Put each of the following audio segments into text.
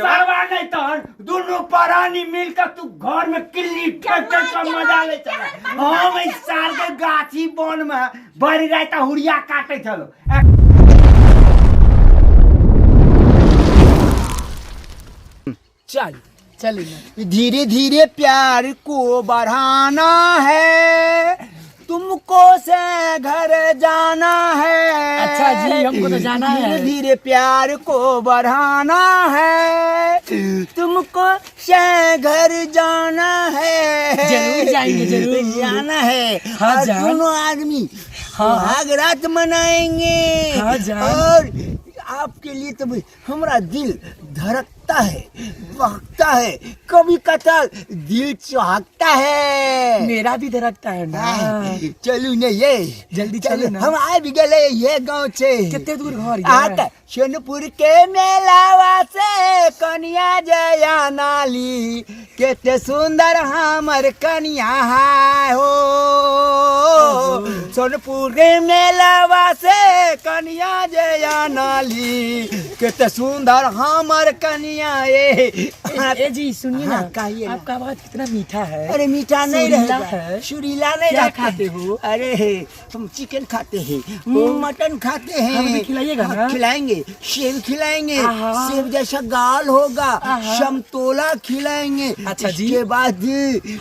सरवा नहीं तो दोनों परानी मिलकर तू घर में किल्ली ठेक का मजा ले चला। हम इस साल के गाछी बन में बड़ी रहता हुड़िया काटे चलो। चल धीरे धीरे प्यार को बढ़ाना है, तुमको से घर जाना है। अच्छा जी, हमको तो जाना है। धीरे धीरे प्यार को बढ़ाना है, तुमको से घर जाना है। जरूर जाएंगे, जरूर जाना है। हाँ, और जान। दोनों आदमी सुहाग रात मनाएंगे। हाँ, जान। और आपके लिए तो हमारा दिल धड़कता है, बहकता है, कभी कतार दिल चौहकता है। मेरा भी धड़कता है ना। चलू ने ये जल्दी चलो ना। हम आ भी गए ये गांव से। कितने दूर घर आता सोनपुर के मेलावा से कन्या जया नाली, कितने सुंदर हमर कन्या है हो। सोनपुर के मेलावा से कन्या जया नाली, कितने सुंदर हमर कन्या। ए जी सुनिए ना, कहिए ना। आपका आवाज कितना मीठा है। अरे मीठा नहीं सुरीला रहता है। सुरीला नहीं क्या रहता। खाते हो? अरे हम चिकन खाते हैं, मटन खाते हैं। हमें भी खिलाइएगा ना। खिलाएंगे, सेब खिलाएंगे, आहा। सेब जैसा गाल होगा, आहा। समतोला खिलाएंगे। अच्छा जी। उसके बाद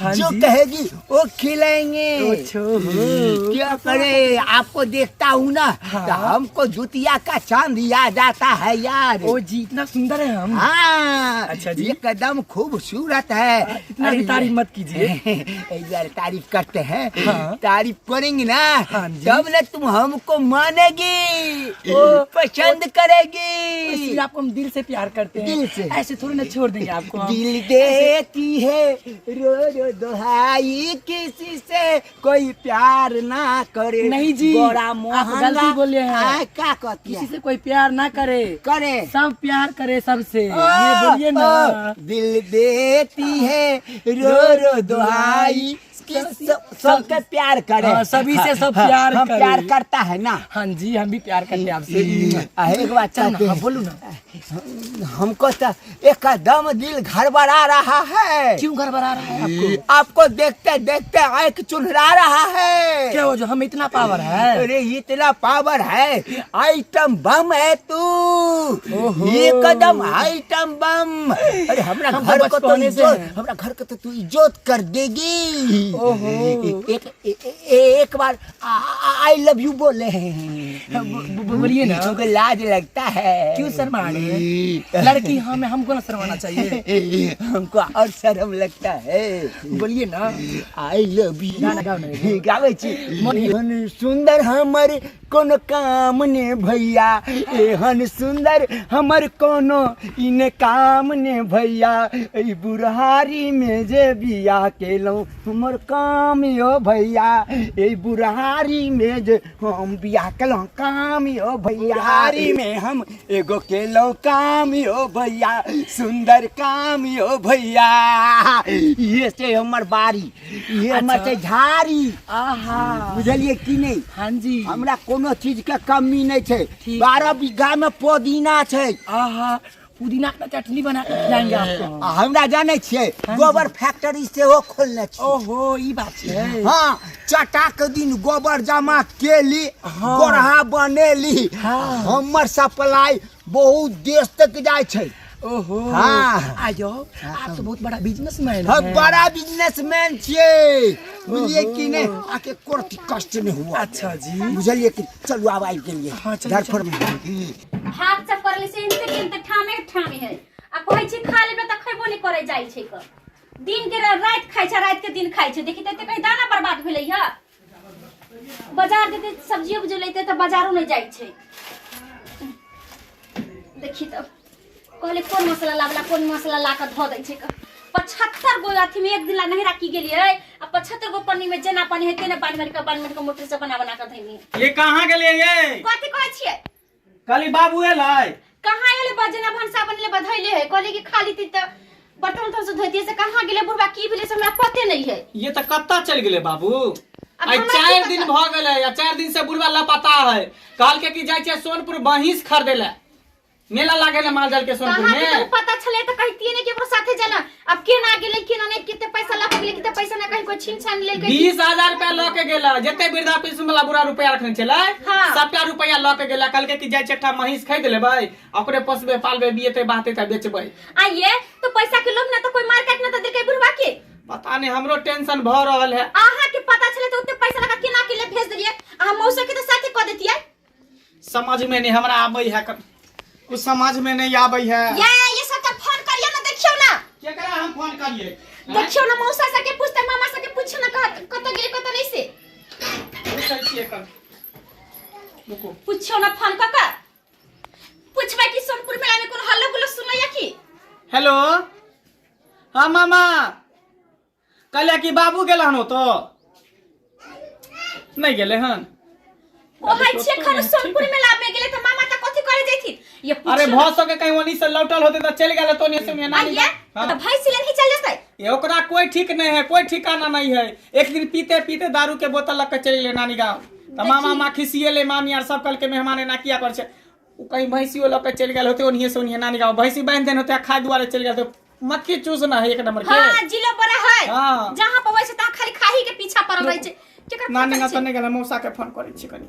हाँ जो जी। कहेगी वो खिलाएंगे। क्या करे, आपको देखता हूँ ना हाँ। तो हमको जुतिया का चांद याद आता है यार। ओ जी, इतना सुंदर है हम। हाँ, अच्छा जी। ये कदम खूबसूरत है। इतना भी तारीफ मत कीजिए। यार तारीफ करते हैं। हाँ। तारीफ करेंगे ना हाँ जी। तब न तुम हमको मानेगी, पसंद करेगी। इसलिए आपको हम दिल से प्यार करते हैं। दिल से। ऐसे थोड़ी ना छोड़ देंगे आपको हम। दिल देती है रो रो दोहाई, किसी से कोई प्यार ना करे। नहीं जी, बड़ा आप मोहंगा। गलती बोले हैं। क्या कहती है? किसी से कोई प्यार ना करे, करे सब प्यार करे सबसे। ये बोलिए ना। दिल देती है रो रो दुहाई, सबके प्यार करे। हाँ, सभी से सब हाँ, प्यार हम करे। प्यार करता है ना। हाँ जी, हम भी प्यार करते हैं आपसे। एक बात चाहते हैं। बोलू ना। हमको तो एकदम दिल घबरा रहा है। क्यों घबरा रहा है आपको? आपको देखते देखते आँख चुनरा रहा है। क्या हो जो हम इतना पावर है? अरे इतना पावर है, आइटम बम है तू। ये कदम आइटम बम। अरे हमरा हम घर तो को तो बचपने से इज्जत, हैं। हमरा घर को तो तू इज्जत कर देगी। ओहो। एक बार आई लव यू बोले हैं। बोलिए ना। मुझे लाज लगता है। क्यों शर्मा रहे हैं? लड़की हमें हमको ना शर्माना चाहिए। हमको और शर्म लगता है। बोलिए ना। आई लव यू गाना गाओ ना। गावे छी। एहन सुंदर हमर कोनो काम ने भैया, एहन सुंदर हमर कोनो इन काम ने भैया। ई बुढ़ारी में जे बिया केलौं हमर काम यो भैया। ए बुढ़ारी में जे हम बिया केलौं काम यो भैया। बुढ़ारी में हम एगो केलौं काम यो भैया, सुंदर काम यो भैया। ये से हमर बारी, ये हमर से झाड़ी। आहा, बुझलिए कि नहीं? हाँ जी। हमरा कोनो चीज के कमी नहीं है। ठीक। 12 बीघा में पुदीना है। आहा, पुदीना का चटनी बना के खिलाएंगे आपको। हमरा जाने छिए हाँ गोबर फैक्ट्री से वो खोलने छी। ओहो, ई बात है। हाँ, चटा के दिन गोबर जमा केली, हाँ। गोरहा बनेली। हाँ। हमर सप्लाई बहुत देश तक जाय छै। ओहो। हाँ। आयो, आप तो बहुत बड़ा बिजनेसमैन हम हैं। बड़ा बिजनेसमैन छिए। बुझलिए कि नहीं? आके कोर्ट कष्ट नहीं हुआ। अच्छा जी। बुझलिए कि चलू आब आबि गेलिए। हाँ, चलू, धरफर में हाथ सब करले से इनते के इनते ठामे ठामे है। आ कहै छी खा लेबे त खैबो नहीं करे जाय छै क। दिन के रात खाइ छै, रात के दिन खाइ छै। देखि त कहीं दाना बर्बाद भेलै ह। बाजार देते सब्जी उपज लेते त बाजारो नहीं जाय छै। देखि त कहले कोन मसाला लावला, कोन मसाला ला के धो दै छै क। 75 गो अथी में एक दिन ला नहीं राखी गेलिए। आ 75 गो पन्नी में जेना पानी है तेने पानी में के मोटर से बना बना के धैनी। ये कहाँ गेलिए ये? कथि कहै छियै? काली बाबू एलै? कहाँ एले बजना भंसा बनले बधैले है। कहले कि खाली ती त बर्तन तो से धोती से कहाँ गेले बुढ़वा की भेले से हमरा पते नहीं है। ये तो कत्ता चल गेले बाबू। अब आई हमरा 4 की दिन पता? भ गेले या 4 दिन से बुढ़वा लापता है। काल के की जाय छै सोनपुर बहिस खरीदे ले। मेला लागे ना मालजाल के सोनपुर कहाँ के तो में। पता चले तो कहती है कि वो साथे जाला। अब के ना गेले के ना नहीं कितने पैसा ला गेले कितने पैसा ना कहीं कोई छीन छान ले गई। 20,000 रुपया ल के गेला जते वृद्धा पेंशन वाला बुरा रुपया रखने चला हाँ। सबटा रुपया ल के गेला कल के कि जाय चट्टा महिष खरीद लेबै ओकरे पोसबे पालबे बियते बाते त बेचबै। आइए तो पैसा के लोभ ना तो कोई मार्केट ना तो देखे बुढ़वा के। पता नहीं हमरो टेंशन भ रहल है। आहा के पता चले तो उतने पैसा लगा के ना के ले भेज दिए। आ मौसा के तो साथे क देतिए। समझ में नहीं हमरा आबै है कुछ समझ में नहीं आबै है। ये सब तो फोन करियो ना देखियो ना। केकरा हम फोन करिए देखियो ना मौसा से के पूछते मामा से के पूछ ना कत गेले कत नहीं से। पूछै छियै कर रुको पूछियो ना फोन क का। पूछबै कि सोनपुर मेला में कोन हल्लो गुल्लो सुनैया की। हेलो हाँ मामा कल की बाबू गेल हन तो नहीं गेले हन। ओ हाय छे खन सोनपुर मेला में गेले त मामा त कथि करे जैथि। ये अरे भौसो के कहीं वनी से लौटल होते तो चल गेले तो नहीं से नानी आइए तो भाई सिलन ही चल जतै। ये ओकरा कोई ठीक नहीं है कोई ठिकाना नहीं है। एक दिन पीते पीते दारू के बोतल लग के चले ले नानी गाँव तो मामा माँ खिसिए ले मामी आर सब कल के मेहमान ना किया कर कहीं भैंसियो लग के चल गए होते ओनिए से ओनिए नानी गाँव भैंसी बांध देन होते खाए दुआरे चल गए तो मक्खी चूसना है एक नंबर के। हां जिलो बड़ा है हाँ। जहां पर वैसे ता खाली खाही के पीछा पड़ल रही छे। केकर नानी ना तो नहीं गेले मौसा के फोन करे छी कनी।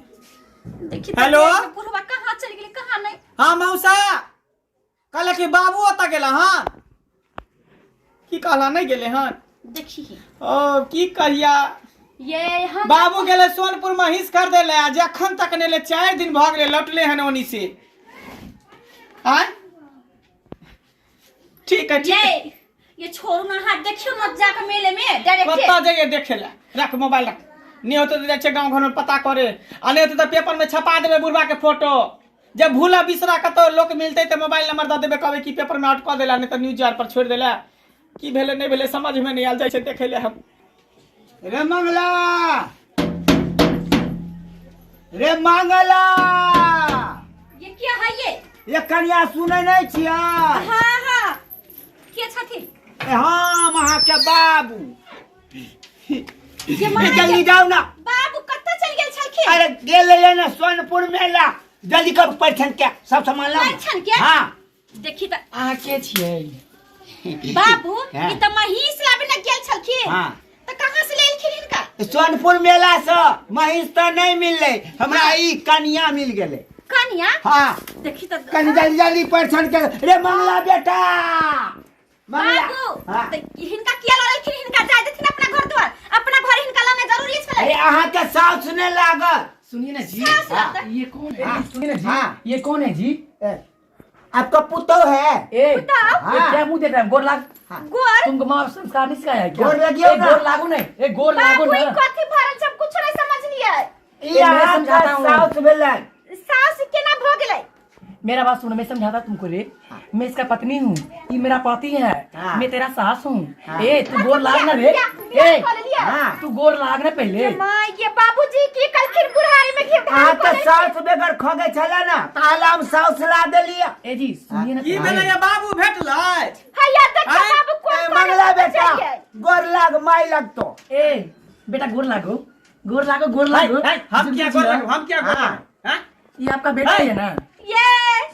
देखि हेलो? बुढ़वा कहां चल गेले कहां नहीं। हाँ मौसा कल की बाबू ओता गेला हाँ की कहला नहीं गेले हन। देखी ओ की कहिया ये हम बाबू गेले सोनपुर महिष खरीदे ले जखन तक ने ले 4 दिन भ गेले लौटले हन ओनी से। हां ठीक है ठीक है ये छोड़ू ना हाथ देखियो मत जाके मेले में डायरेक्ट। पता जाइए देखे ला रख मोबाइल रख नहीं होते तो जाए गाँव घर में पता करे आ नहीं होते तो पेपर में छपा देवे बुढ़वा के फोटो जब भूला बिसरा कतो लोग मिलते तो मोबाइल नंबर दे देवे कहवे कि पेपर में अटका देला नहीं तो न्यूज आर पर छोड़ देला की भेले नहीं भेले समझ में नहीं आल जाए छे देखे ले हम। रे मंगला रे मंगला ये क्या है ये कन्या सुनै नहीं छिया। हां हां के छथि हाँ वहाँ के बाबू ये मां जल्दी जाओ ना। बाबू कत्ते चल गेल छलखिन। अरे गेले ना सोनपुर मेला जल्दी कर पैठन के सब सामान ला। पैठन के? हाँ देखी त आ के छिए बाबू हाँ। ई त महिष लाबे न गेल छलखिन। हाँ त कहां से लेलखिन इनका। सोनपुर मेला से महिष तो नहीं मिलले हमरा ई कन्या मिल गेले। कन्या हाँ देखी त कनी जल्दी जल्दी पैठन के रे मंगला बेटा मंगला। बाबू हाँ। त हिनका किया ललखिन हिनका जाय देथिन अपना घर द्वार अपना घर हिनका लाने जरूरी छले। अरे अहाँ के साउस ने लागल। सुनिए ना जी सास लगता। ये कौन है हाँ। सुनिए ना जी हाँ। ये कौन है जी आपका पुतो है। ए बताओ। ये क्या मुंह देख रहा है गोर लाग गोर तुमको मां संस्कार नहीं सिखाया है क्या गोर लगियो ना। गोर लागो नहीं ए गोर लागो बाबू ई ना कथि भरल सब कुछ नहीं समझ लिया। ये मैं अहाँ समझाता का हूँ। साउस भेलै। सास केना भ गेलै। मेरा बात सुनो मैं समझाता तुमको रे मैं इसका पत्नी हूँ ये मेरा पति है हाँ। मैं तेरा सास हूँ हाँ। ए तू गोर लाग ना रे बियाह ए कर लिया। हाँ तू गोर लाग ना पहले मां ये बाबूजी की कलखिन बुढ़ारी में घिर अहाँ के साउस बेगर खगे छला ना ताला हम साउस ला देलिया। ए जी सुनिए ना ई भेलै ये बाबू भेटलै हैया देखो अरे, बाबू ए, कौन मंगला बेटा गोर लाग माई लगतो। ए बेटा गोर लागो गोर लागो गोर लागो हम क्या कर रहे हैं हम क्या कर रहे हाँ। हैं हैं? ये आपका बेटा है ना ये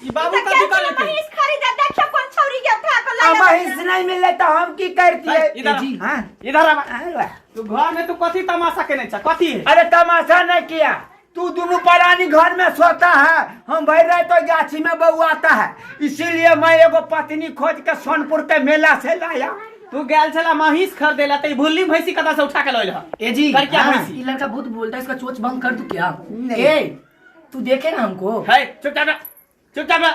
ई बाबू का दुकान है महिष खरीदा देखियो कौन छौरी के उठा के अब ला महिष नहीं मिले तो हम की करती है। इधर आ। जी हाँ इधर आ अरे तू घर में तू कथी तमाशा केने छ कथी है अरे तमाशा नहीं किया तू दोनों प्राणी घर में सोता है हम भर रहे तो गाछी में बउआता है इसीलिए मैं एगो पत्नी खोज के सोनपुर के मेला से लाया। तू गेल छला महिष खरीदेला त ई भुल्ली भैंसी कदा से उठा के लइल ह ए जी कर क्या हाँ। भैंसी ये लड़का बहुत बोलता है इसका चोच बंद कर दूं क्या नहीं। ए तू देखे ना हमको है चुपचाप रह, चुपचाप रह।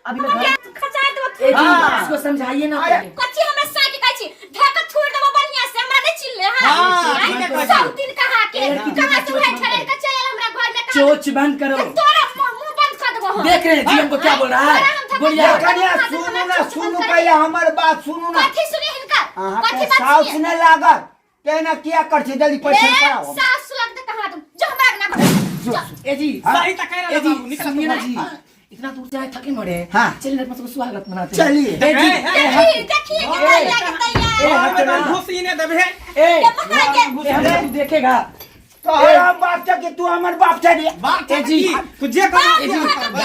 अभी मैं घर खचाए दो ए जी हाँ। इसको समझाइए ना अरे, पहले कच्ची हमरा साकी काची ढाका छोड़ देबो बढ़िया से हमरा नहीं चिल्ले हाँ, हां ठीक है, सब दिन कहा के ए, लड़की कहां से चोच उठा बंद ठहर कर। के चले हमरा घर में कहां चोच बंद करो तोरा मुंह बंद कर देबो हम देख रहे हैं जी हमको क्या बोल रहा है बोलिए कन्या सुनू ना सुनू पहले हमार बात सुनू ना। कथि सुने हिनका अहाँ कथि के बात साउस सुनिए ने लागल कहना किया कर छी जल्दी पैसा कराओ। सास लग दे कहां तुम जो हमरा ना कर ए जी सही त कह ए रहा जी बाबू निकल सुनिए ना जी इतना दूर जाए थके मरे हाँ। चलिए मेरे पास स्वागत मनाते हैं चलिए। ए जी देखिए देखिए कितना लगे तैयार घर में घुस ही ने देबे ए ये हम तू देखेगा तो हम बाप छ कि तू हमर बाप छ रे। बात ए जी तू जे कर ए जी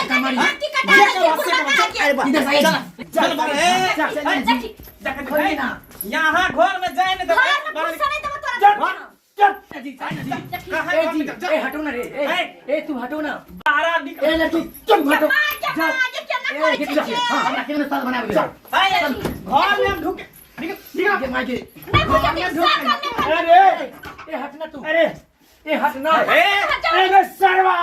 कमारी हाथी का जे कर से कर इधर से चल बड़े देखी देख ना यहाँ घर में जाए न घर में घुसा नहीं देबो तोरा ए हटो ना रे ए तू हटो ना बाहर निकल ए तू चुप हटो हां हमरा केना साल बना दे घर में हम ढुके निकल के मार के नहीं घुसा के साथ करने अरे ए हट ना तू अरे ए हट ना अरे सरवा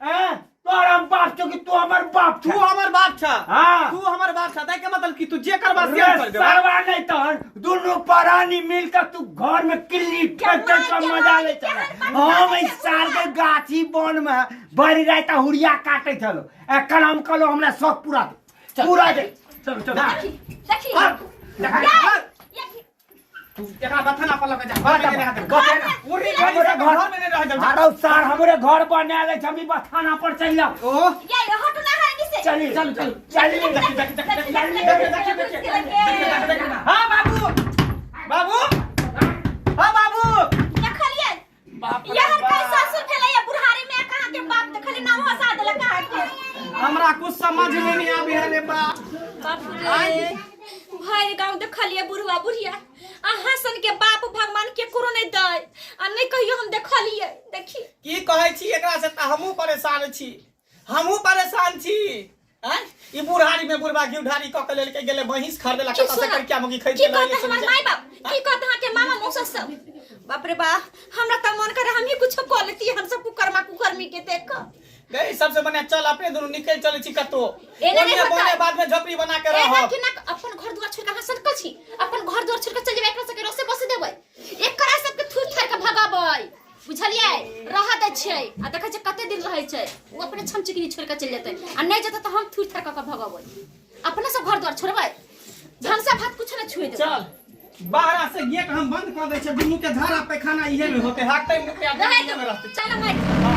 हैं तोरा बाप छो कि तू हमर बाप तू हमर बाप छ हां तू हमर बाप छ के मतलब कि तू जे करबा से कर दे सरवा नहीं तहन दोनों परानी मिलकर तू घर में किल्ली फेंकर का मजा ले चला हम इस साल के गाछी बन में बड़ी रात हुड़िया काटे चलो ए कलम कलो हमरा सब पूरा दे चल चल देखी तू एकरा बथना पर लगे जा पूरी घर में नहीं रह जा हारो सार हमरे घर बना ले छमी बथाना पर चल जाओ ओ ये हट ना है किसे चली हां बाबू बाबू हां बाबू देखलिए यहर कैसा ससुर भेलै या बुढ़ारी में कहां के बाप देखली नाम हसा देला कहां के हमरा कुछ समझ में नहीं आवे है रे बाप रे भाई गांव देखलिए बुढ़वा बुढ़िया आ हसन के बाप भगवान के करो नहीं दय आ नहीं कहियो हम देखलिए देखी की कहै छी एकरा से त हमहू परेशान छी हैं ई बुढ़ारी में बुढ़वा घिउढारी क के लेल के गेले भैंस खरीदेला कता से कर क्या मगी खरीद की ले कहत हमर माय बाप की कहत हां के मामा मौसा सब बाप रे बा हमरा त मन करे हम ही कुछ कर लेती हम सब कुकर्मी के देख नहीं सबसे बने चल अपने दोनों निकल चले छी कतो एने नहीं होता बने बाद में झोपड़ी बना के रह एना कि ना अपन घर दुआर छोड़ के हसन कल छी अपन घर दुआर छोड़ के चल जेबै एकरा से रोसे बसे देबै एक करा सब के थूर थार के भगाबै बुझलिए रहत छै आ देखै छै कते दिन रहै छै वो अपने छम चिकनी छोड़ के चल जेतै आ नहीं जेतै त हम थूर थार के भगाबै अपने सब घर दुआर छोड़बै झंसा भात कुछ ना छुए देबै चल बाहर से गेट हम बंद कर दे छै दुनू के झाड़ा पैखाना इहे में होते हाकते मुके आ रहै तो चल भाई